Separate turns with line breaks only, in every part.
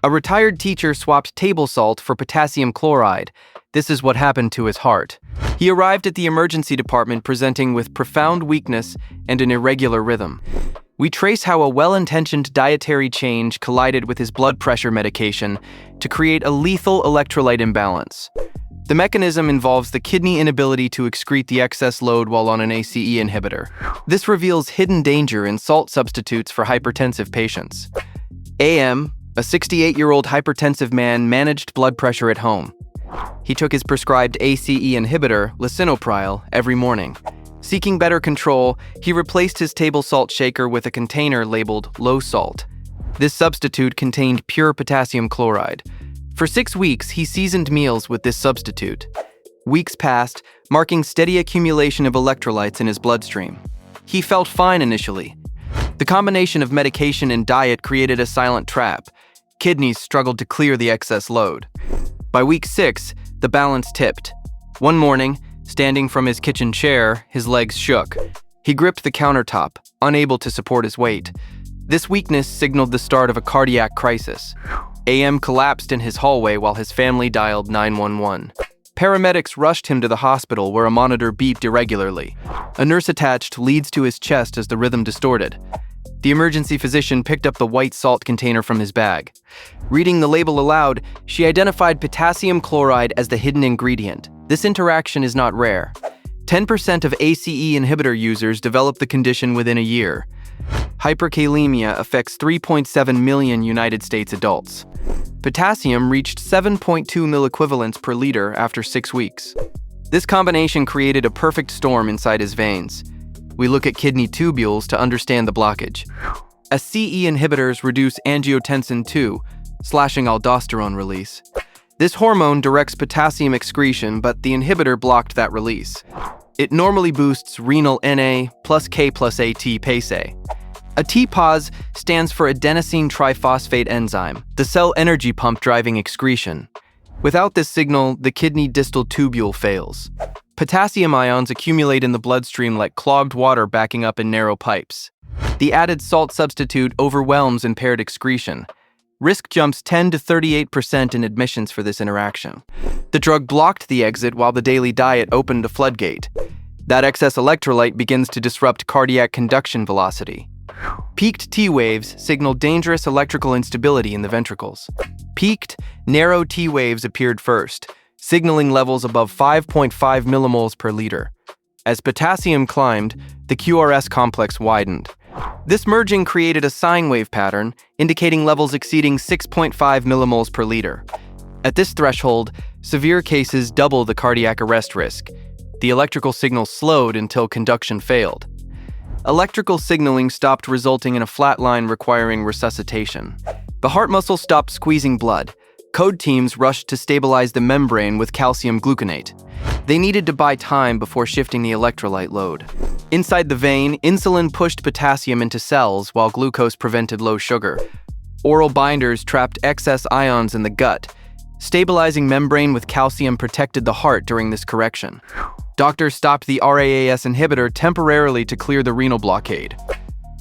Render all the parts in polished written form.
A retired teacher swapped table salt for potassium chloride. This is what happened to his heart. He arrived at the emergency department presenting with profound weakness and an irregular rhythm. We trace how a well-intentioned dietary change collided with his blood pressure medication to create a lethal electrolyte imbalance. The mechanism involves the kidney inability to excrete the excess load while on an ACE inhibitor. This reveals hidden danger in salt substitutes for hypertensive patients. AM, a 68-year-old hypertensive man, managed blood pressure at home. He took his prescribed ACE inhibitor, Lisinopril, every morning. Seeking better control, he replaced his table salt shaker with a container labeled low salt. This substitute contained pure potassium chloride. For 6 weeks, he seasoned meals with this substitute. Weeks passed, marking steady accumulation of electrolytes in his bloodstream. He felt fine initially. The combination of medication and diet created a silent trap. Kidneys struggled to clear the excess load. By week 6, the balance tipped. One morning, standing from his kitchen chair, his legs shook. He gripped the countertop, unable to support his weight. This weakness signaled the start of a cardiac crisis. AM collapsed in his hallway while his family dialed 911. Paramedics rushed him to the hospital where a monitor beeped irregularly. A nurse attached leads to his chest as the rhythm distorted. The emergency physician picked up the white salt container from his bag. Reading the label aloud, she identified potassium chloride as the hidden ingredient. This interaction is not rare. 10% of ACE inhibitor users develop the condition within a year. Hyperkalemia affects 3.7 million United States adults. Potassium reached 7.2 milliequivalents per liter after 6 weeks. This combination created a perfect storm inside his veins. We look at kidney tubules to understand the blockage. ACE inhibitors reduce angiotensin 2, slashing aldosterone release. This hormone directs potassium excretion, but the inhibitor blocked that release. It normally boosts renal Na plus K plus AT PASE. A TPAS stands for adenosine triphosphate enzyme, the cell energy pump driving excretion. Without this signal, the kidney distal tubule fails. Potassium ions accumulate in the bloodstream like clogged water backing up in narrow pipes. The added salt substitute overwhelms impaired excretion. Risk jumps 10 to 38% in admissions for this interaction. The drug blocked the exit while the daily diet opened a floodgate. That excess electrolyte begins to disrupt cardiac conduction velocity. Peaked T waves signal dangerous electrical instability in the ventricles. Peaked, narrow T waves appeared first, signaling levels above 5.5 millimoles per liter. As potassium climbed, the QRS complex widened. This merging created a sine wave pattern, indicating levels exceeding 6.5 millimoles per liter. At this threshold, severe cases double the cardiac arrest risk. The electrical signal slowed until conduction failed. Electrical signaling stopped, resulting in a flat line requiring resuscitation. The heart muscle stopped squeezing blood. Code teams rushed to stabilize the membrane with calcium gluconate. They needed to buy time before shifting the electrolyte load. Inside the vein, insulin pushed potassium into cells while glucose prevented low sugar. Oral binders trapped excess ions in the gut. Stabilizing membrane with calcium protected the heart during this correction. Doctors stopped the RAAS inhibitor temporarily to clear the renal blockade.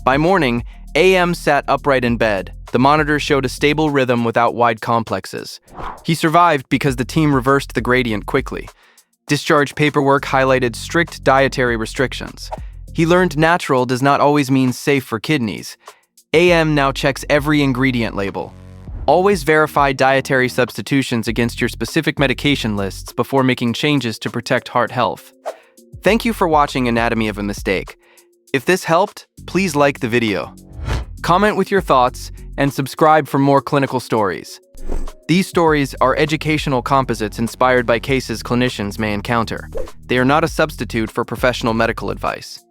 By morning, AM sat upright in bed. The monitor showed a stable rhythm without wide complexes. He survived because the team reversed the gradient quickly. Discharge paperwork highlighted strict dietary restrictions. He learned natural does not always mean safe for kidneys. AM now checks every ingredient label. Always verify dietary substitutions against your specific medication lists before making changes to protect heart health. Thank you for watching Anatomy of a Mistake. If this helped, please like the video. Comment with your thoughts and subscribe for more clinical stories. These stories are educational composites inspired by cases clinicians may encounter. They are not a substitute for professional medical advice.